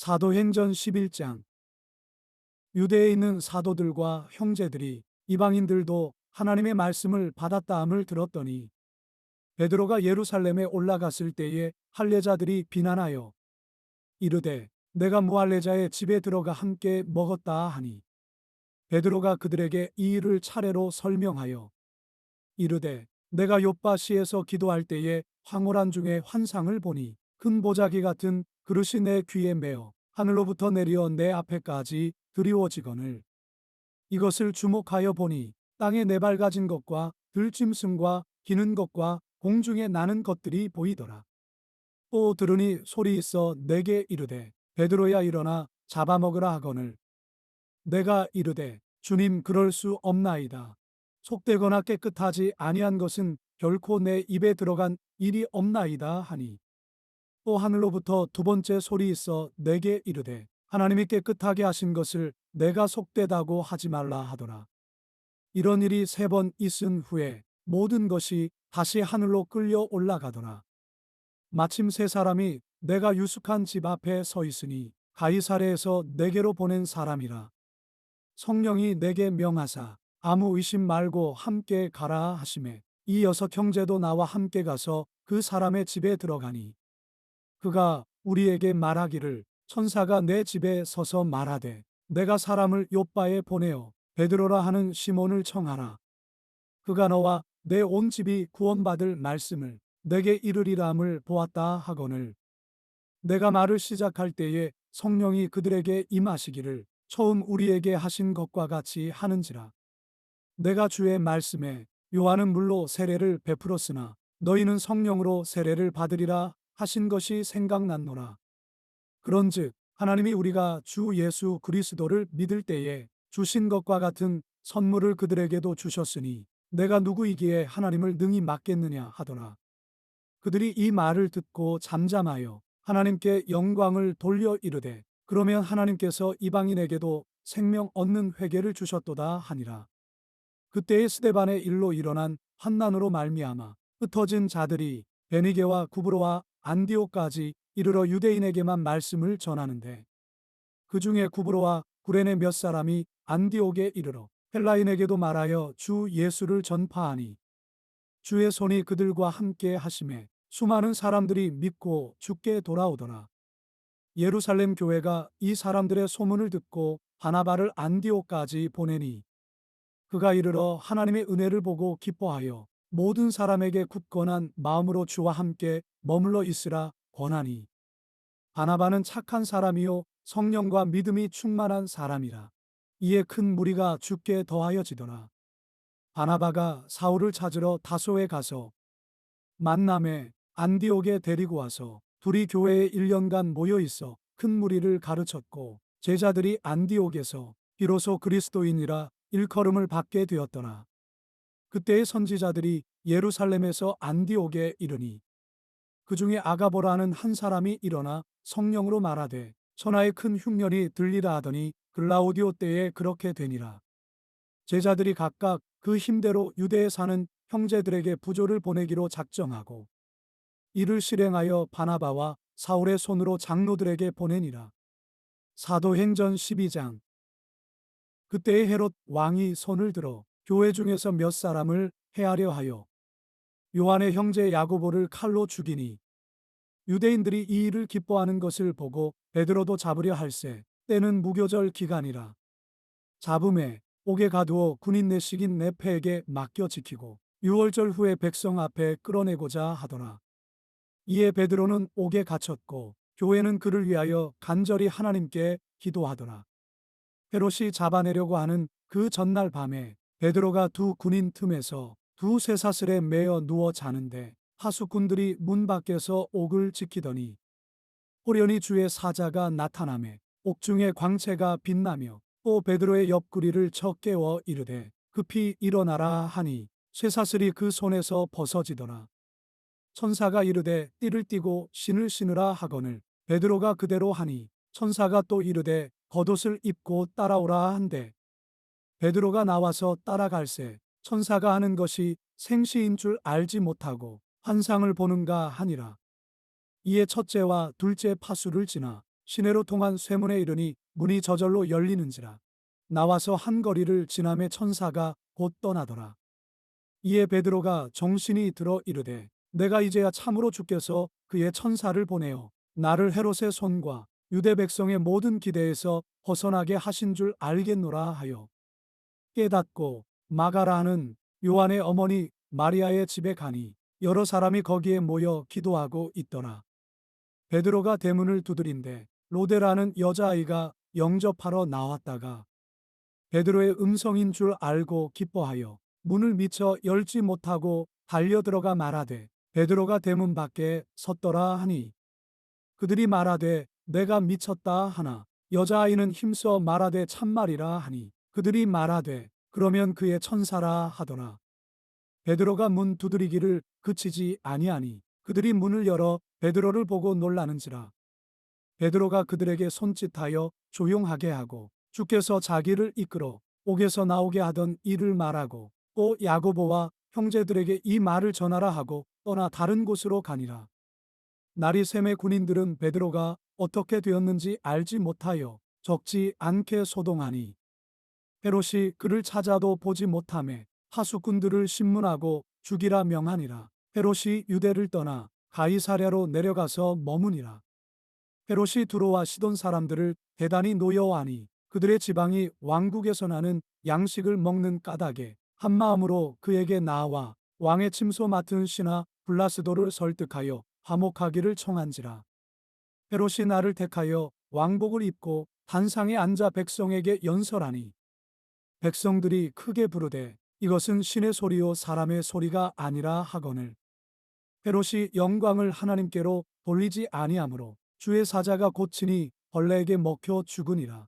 사도행전 11장. 유대에 있는 사도들과 형제들이 이방인들도 하나님의 말씀을 받았다함을 들었더니 베드로가 예루살렘에 올라갔을 때에 할례자들이 비난하여 이르되 내가 무할례자의 집에 들어가 함께 먹었다 하니 베드로가 그들에게 이 일을 차례로 설명하여 이르되 내가 요빠시에서 기도할 때에 황홀한 중에 환상을 보니 큰 보자기 같은 그릇이 내 귀에 매어 하늘로부터 내려 내 앞에까지 드리워지거늘 이것을 주목하여 보니 땅에 네발가진 것과 들짐승과 기는 것과 공중에 나는 것들이 보이더라. 또 들으니 소리 있어 내게 이르되 베드로야 일어나 잡아먹으라 하거늘 내가 이르되 주님 그럴 수 없나이다. 속되거나 깨끗하지 아니한 것은 결코 내 입에 들어간 일이 없나이다 하니 또 하늘로부터 두 번째 소리 있어 내게 이르되 하나님이 깨끗하게 하신 것을 내가 속되다고 하지 말라 하더라. 이런 일이 세 번 있은 후에 모든 것이 다시 하늘로 끌려 올라가더라. 마침 세 사람이 내가 유숙한 집 앞에 서 있으니 가이사랴에서 내게로 보낸 사람이라. 성령이 내게 명하사 아무 의심 말고 함께 가라 하시매 이 여섯 형제도 나와 함께 가서 그 사람의 집에 들어가니 그가 우리에게 말하기를 천사가 내 집에 서서 말하되 내가 사람을 요빠에 보내어 베드로라 하는 시몬을 청하라. 그가 너와 내 온 집이 구원받을 말씀을 내게 이르리라함을 보았다 하거늘 내가 말을 시작할 때에 성령이 그들에게 임하시기를 처음 우리에게 하신 것과 같이 하는지라. 내가 주의 말씀에 요한은 물로 세례를 베풀었으나 너희는 성령으로 세례를 받으리라 하신 것이 생각났노라. 그런즉 하나님이 우리가 주 예수 그리스도를 믿을 때에 주신 것과 같은 선물을 그들에게도 주셨으니 내가 누구이기에 하나님을 능히 막겠느냐 하더라. 그들이 이 말을 듣고 잠잠하여 하나님께 영광을 돌려 이르되 그러면 하나님께서 이방인에게도 생명 얻는 회개를 주셨도다 하니라. 그때의 스데반의 일로 일어난 환난으로 말미암아 흩어진 자들이 베니게와 구브로와 안디옥까지 이르러 유대인에게만 말씀을 전하는데 그 중에 구브로와 구레네 몇 사람이 안디옥에 이르러 헬라인에게도 말하여 주 예수를 전파하니 주의 손이 그들과 함께 하심에 수많은 사람들이 믿고 주께 돌아오더라. 예루살렘 교회가 이 사람들의 소문을 듣고 바나바를 안디옥까지 보내니 그가 이르러 하나님의 은혜를 보고 기뻐하여 모든 사람에게 굳건한 마음으로 주와 함께 머물러 있으라 권하니 바나바는 착한 사람이요 성령과 믿음이 충만한 사람이라. 이에 큰 무리가 주께 더하여지더라. 바나바가 사울을 찾으러 다소에 가서 만남에 안디옥에 데리고 와서 둘이 교회에 1년간 모여 있어 큰 무리를 가르쳤고 제자들이 안디옥에서 비로소 그리스도인이라 일컬음을 받게 되었더라. 그때의 선지자들이 예루살렘에서 안디옥에 이르니 그 중에 아가보라는 한 사람이 일어나 성령으로 말하되 천하의 큰 흉년이 들리라 하더니 글라우디오 때에 그렇게 되니라. 제자들이 각각 그 힘대로 유대에 사는 형제들에게 부조를 보내기로 작정하고 이를 실행하여 바나바와 사울의 손으로 장로들에게 보내니라. 사도행전 12장. 그때의 헤롯 왕이 손을 들어 교회 중에서 몇 사람을 해하려 하여 요한의 형제 야고보를 칼로 죽이니 유대인들이 이 일을 기뻐하는 것을 보고 베드로도 잡으려 할세 때는 무교절 기간이라. 잡음에 옥에 가두어 군인 내식인 네페에게 맡겨 지키고 유월절 후에 백성 앞에 끌어내고자 하더라. 이에 베드로는 옥에 갇혔고 교회는 그를 위하여 간절히 하나님께 기도하더라. 헤롯이 잡아내려고 하는 그 전날 밤에 베드로가 두 군인 틈에서 두 쇠사슬에 매어 누워 자는데 하수꾼들이 문 밖에서 옥을 지키더니 호련히 주의 사자가 나타나매 옥중에 광채가 빛나며 또 베드로의 옆구리를 쳐 깨워 이르되 급히 일어나라 하니 쇠사슬이 그 손에서 벗어지더라. 천사가 이르되 띠를 띠고 신을 신으라 하거늘 베드로가 그대로 하니 천사가 또 이르되 겉옷을 입고 따라오라 한대 베드로가 나와서 따라갈새 천사가 하는 것이 생시인 줄 알지 못하고 환상을 보는가 하니라. 이에 첫째와 둘째 파수를 지나 시내로 통한 쇠문에 이르니 문이 저절로 열리는지라. 나와서 한 거리를 지나매 천사가 곧 떠나더라. 이에 베드로가 정신이 들어 이르되 내가 이제야 참으로 주께서 그의 천사를 보내어 나를 헤롯의 손과 유대 백성의 모든 기대에서 벗어나게 하신 줄 알겠노라 하여 깨닫고 마가라 하는 요한의 어머니 마리아의 집에 가니 여러 사람이 거기에 모여 기도하고 있더라. 베드로가 대문을 두드린데 로데라는 여자아이가 영접하러 나왔다가 베드로의 음성인 줄 알고 기뻐하여 문을 미처 열지 못하고 달려 들어가 말하되 베드로가 대문 밖에 섰더라 하니 그들이 말하되 내가 미쳤다 하나 여자아이는 힘써 말하되 참말이라 하니 그들이 말하되 그러면 그의 천사라 하더라. 베드로가 문 두드리기를 그치지 아니하니 그들이 문을 열어 베드로를 보고 놀라는지라. 베드로가 그들에게 손짓하여 조용하게 하고 주께서 자기를 이끌어 옥에서 나오게 하던 일을 말하고 또 야고보와 형제들에게 이 말을 전하라 하고 떠나 다른 곳으로 가니라. 날이 샘의 군인들은 베드로가 어떻게 되었는지 알지 못하여 적지 않게 소동하니 헤롯이 그를 찾아도 보지 못하매 하수꾼들을 신문하고 죽이라 명하니라. 헤롯이 유대를 떠나 가이사랴로 내려가서 머무니라. 헤롯이 두로와 시돈 사람들을 대단히 노여워하니 그들의 지방이 왕국에서 나는 양식을 먹는 까닭에 한마음으로 그에게 나아와 왕의 침소 맡은 신하 블라스도를 설득하여 화목하기를 청한지라. 헤롯이 나를 택하여 왕복을 입고 단상에 앉아 백성에게 연설하니 백성들이 크게 부르되 이것은 신의 소리요 사람의 소리가 아니라 하거늘 헤롯이 영광을 하나님께로 돌리지 아니하므로 주의 사자가 고치니 벌레에게 먹혀 죽으니라.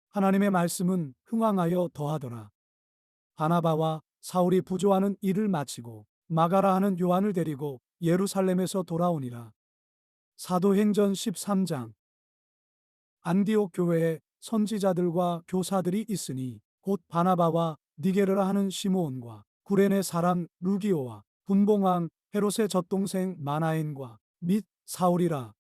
하나님의 말씀은 흥왕하여 더하더라. 바나바와 사울이 부조하는 일을 마치고 마가라 하는 요한을 데리고 예루살렘에서 돌아오니라. 사도행전 13장. 안디옥 교회에 선지자들과 교사들이 있으니 곧 바나바와 니게르라 하는 시므온과 구레네 사람 루기오와 분봉왕 헤롯의 젖동생 마나엔과 및 사울이라.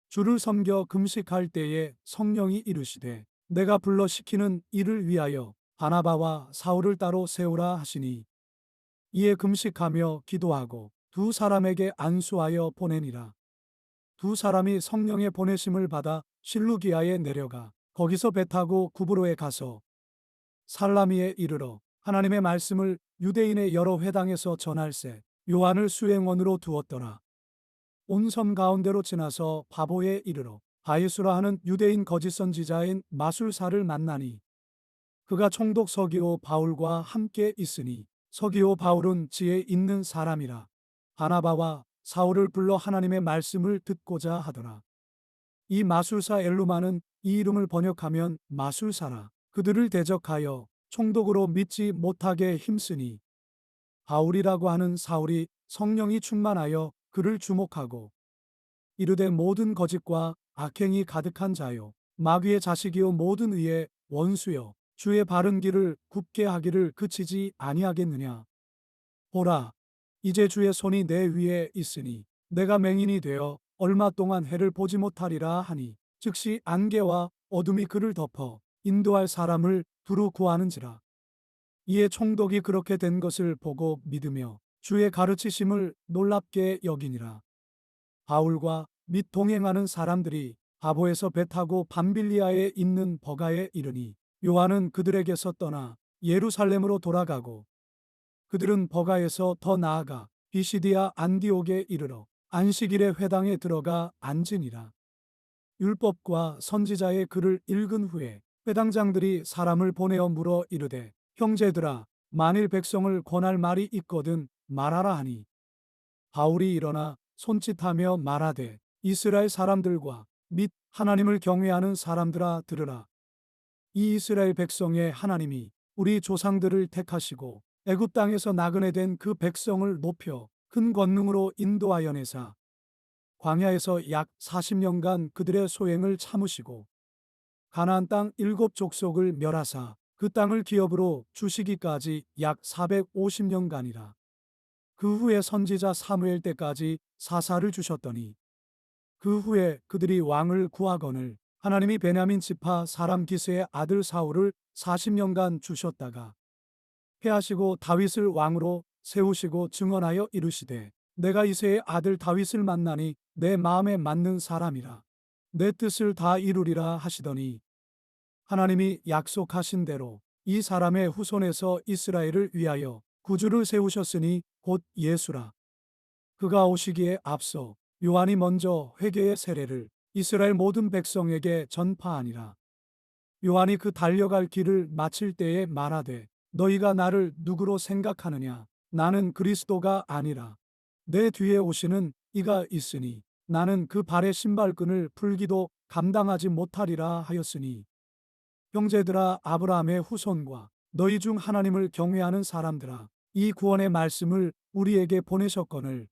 주를 섬겨 금식할 때에 성령이 이르시되 내가 불러 시키는 이를 위하여 바나바와 사울을 따로 세우라 하시니 이에 금식하며 기도하고 두 사람에게 안수하여 보내니라. 두 사람이 성령의 보내심을 받아 실루기아에 내려가 거기서 배 타고 구브로에 가서 살라미에 이르러 하나님의 말씀을 유대인의 여러 회당에서 전할세 요한을 수행원으로 두었더라. 온 섬 가운데로 지나서 바보에 이르러 바예수라 하는 유대인 거짓 선지자인 마술사를 만나니 그가 총독 서기오 바울과 함께 있으니 서기오 바울은 지혜 있는 사람이라. 바나바와 사울을 불러 하나님의 말씀을 듣고자 하더라. 이 마술사 엘루마는 이 이름을 번역하면 마술사라. 그들을 대적하여 총독으로 믿지 못하게 힘쓰니 바울이라고 하는 사울이 성령이 충만하여 그를 주목하고 이르되 모든 거짓과 악행이 가득한 자요 마귀의 자식이요 모든 의의 원수요 주의 바른 길을 굽게 하기를 그치지 아니하겠느냐. 보라, 이제 주의 손이 내 위에 있으니 내가 맹인이 되어 얼마 동안 해를 보지 못하리라 하니 즉시 안개와 어둠이 그를 덮어 인도할 사람을 두루 구하는지라. 이에 총독이 그렇게 된 것을 보고 믿으며 주의 가르치심을 놀랍게 여기니라. 바울과 및 동행하는 사람들이 바보에서 배 타고 밤빌리아에 있는 버가에 이르니 요한은 그들에게서 떠나 예루살렘으로 돌아가고 그들은 버가에서 더 나아가 비시디아 안디옥에 이르러 안식일의 회당에 들어가 앉으니라. 율법과 선지자의 글을 읽은 후에 회당장들이 사람을 보내어 물어 이르되 형제들아 만일 백성을 권할 말이 있거든 말하라 하니 바울이 일어나 손짓하며 말하되 이스라엘 사람들과 및 하나님을 경외하는 사람들아 들으라. 이 이스라엘 백성의 하나님이 우리 조상들을 택하시고 애굽 땅에서 나그네 된 그 백성을 높여 큰 권능으로 인도하여 내사 광야에서 약 40년간 그들의 소행을 참으시고 가나안 땅 7족속을 멸하사 그 땅을 기업으로 주시기까지 약 450년간이라. 그 후에 선지자 사무엘 때까지 사사를 주셨더니 그 후에 그들이 왕을 구하거늘 하나님이 베냐민 지파 사람 기스의 아들 사울을 40년간 주셨다가 패하시고 다윗을 왕으로 세우시고 증언하여 이르시되 내가 이새의 아들 다윗을 만나니 내 마음에 맞는 사람이라 내 뜻을 다 이루리라 하시더니 하나님이 약속하신 대로 이 사람의 후손에서 이스라엘을 위하여 구주를 세우셨으니 곧 예수라. 그가 오시기에 앞서 요한이 먼저 회개의 세례를 이스라엘 모든 백성에게 전파하니라. 요한이 그 달려갈 길을 마칠 때에 말하되 너희가 나를 누구로 생각하느냐? 나는 그리스도가 아니라 내 뒤에 오시는 이가 있으니 나는 그 발의 신발끈을 풀기도 감당하지 못하리라 하였으니 형제들아 아브라함의 후손과 너희 중 하나님을 경외하는 사람들아 이 구원의 말씀을 우리에게 보내셨거늘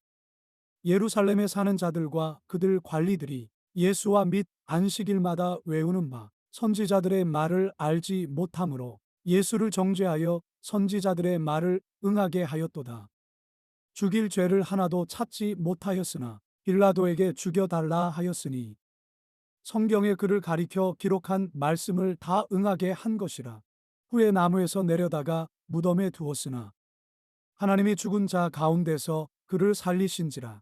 예루살렘에 사는 자들과 그들 관리들이 예수와 및 안식일마다 외우는 바 선지자들의 말을 알지 못하므로 예수를 정죄하여 선지자들의 말을 응하게 하였도다. 죽일 죄를 하나도 찾지 못하였으나 빌라도에게 죽여달라 하였으니 성경에 그를 가리켜 기록한 말씀을 다 응하게 한 것이라. 후에 나무에서 내려다가 무덤에 두었으나 하나님이 죽은 자 가운데서 그를 살리신지라.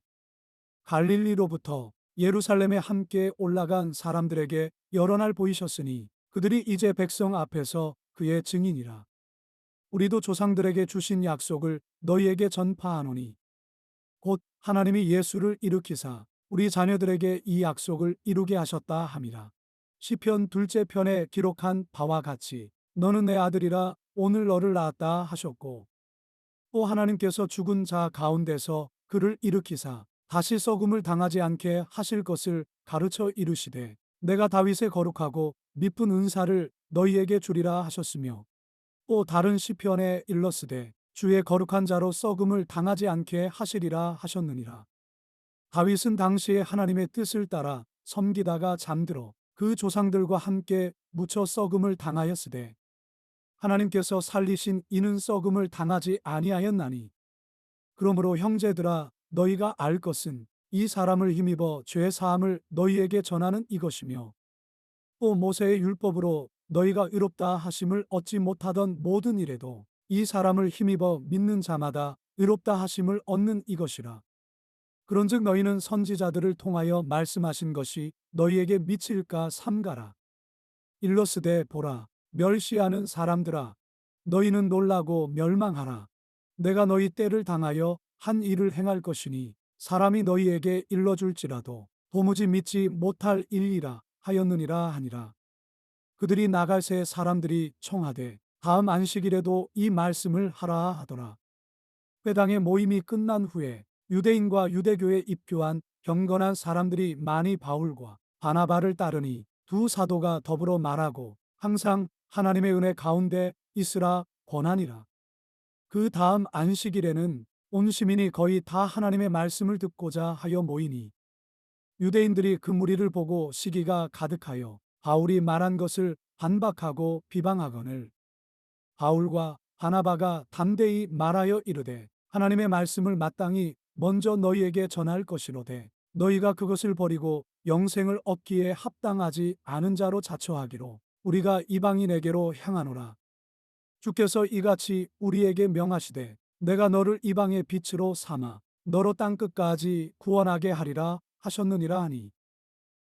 갈릴리로부터 예루살렘에 함께 올라간 사람들에게 여러 날 보이셨으니 그들이 이제 백성 앞에서 그의 증인이라. 우리도 조상들에게 주신 약속을 너희에게 전파하노니 곧 하나님이 예수를 일으키사 우리 자녀들에게 이 약속을 이루게 하셨다 함이라. 시편 둘째 편에 기록한 바와 같이 너는 내 아들이라 오늘 너를 낳았다 하셨고 또 하나님께서 죽은 자 가운데서 그를 일으키사 다시 썩음을 당하지 않게 하실 것을 가르쳐 이르시되 내가 다윗의 거룩하고 미쁜 은사를 너희에게 주리라 하셨으며 또 다른 시편에 일렀으되 주의 거룩한 자로 썩음을 당하지 않게 하시리라 하셨느니라. 다윗은 당시에 하나님의 뜻을 따라 섬기다가 잠들어 그 조상들과 함께 묻혀 썩음을 당하였으되 하나님께서 살리신 이는 썩음을 당하지 아니하였나니 그러므로 형제들아 너희가 알 것은 이 사람을 힘입어 죄 사함을 너희에게 전하는 이것이며 또 모세의 율법으로 너희가 의롭다 하심을 얻지 못하던 모든 일에도 이 사람을 힘입어 믿는 자마다 의롭다 하심을 얻는 이것이라. 그런즉 너희는 선지자들을 통하여 말씀하신 것이 너희에게 미칠까 삼가라. 일러스되 보라 멸시하는 사람들아 너희는 놀라고 멸망하라. 내가 너희 때를 당하여 한 일을 행할 것이니 사람이 너희에게 일러줄지라도 도무지 믿지 못할 일이라 하였느니라 하니라. 그들이 나갈 새 사람들이 청하되 다음 안식일에도 이 말씀을 하라 하더라. 회당의 모임이 끝난 후에 유대인과 유대교에 입교한 경건한 사람들이 많이 바울과 바나바를 따르니 두 사도가 더불어 말하고 항상 하나님의 은혜 가운데 있으라 권하니라. 그 다음 안식일에는 온 시민이 거의 다 하나님의 말씀을 듣고자 하여 모이니 유대인들이 그 무리를 보고 시기가 가득하여 바울이 말한 것을 반박하고 비방하거늘 바울과 바나바가 담대히 말하여 이르되 하나님의 말씀을 마땅히 먼저 너희에게 전할 것이로되 너희가 그것을 버리고 영생을 얻기에 합당하지 않은 자로 자처하기로 우리가 이방인에게로 향하노라. 주께서 이같이 우리에게 명하시되 내가 너를 이방의 빛으로 삼아 너로 땅끝까지 구원하게 하리라 하셨느니라 하니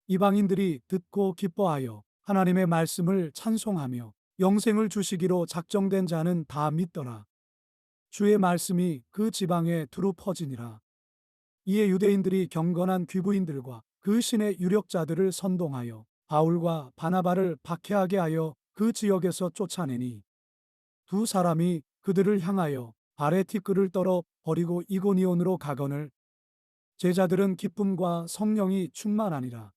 이방인들이 듣고 기뻐하여 하나님의 말씀을 찬송하며 영생을 주시기로 작정된 자는 다 믿더라. 주의 말씀이 그 지방에 두루 퍼지니라. 이에 유대인들이 경건한 귀부인들과 그 신의 유력자들을 선동하여 바울과 바나바를 박해하게 하여 그 지역에서 쫓아내니 두 사람이 그들을 향하여 발에 티끌을 떨어 버리고 이고니온으로 가거늘 제자들은 기쁨과 성령이 충만하니라.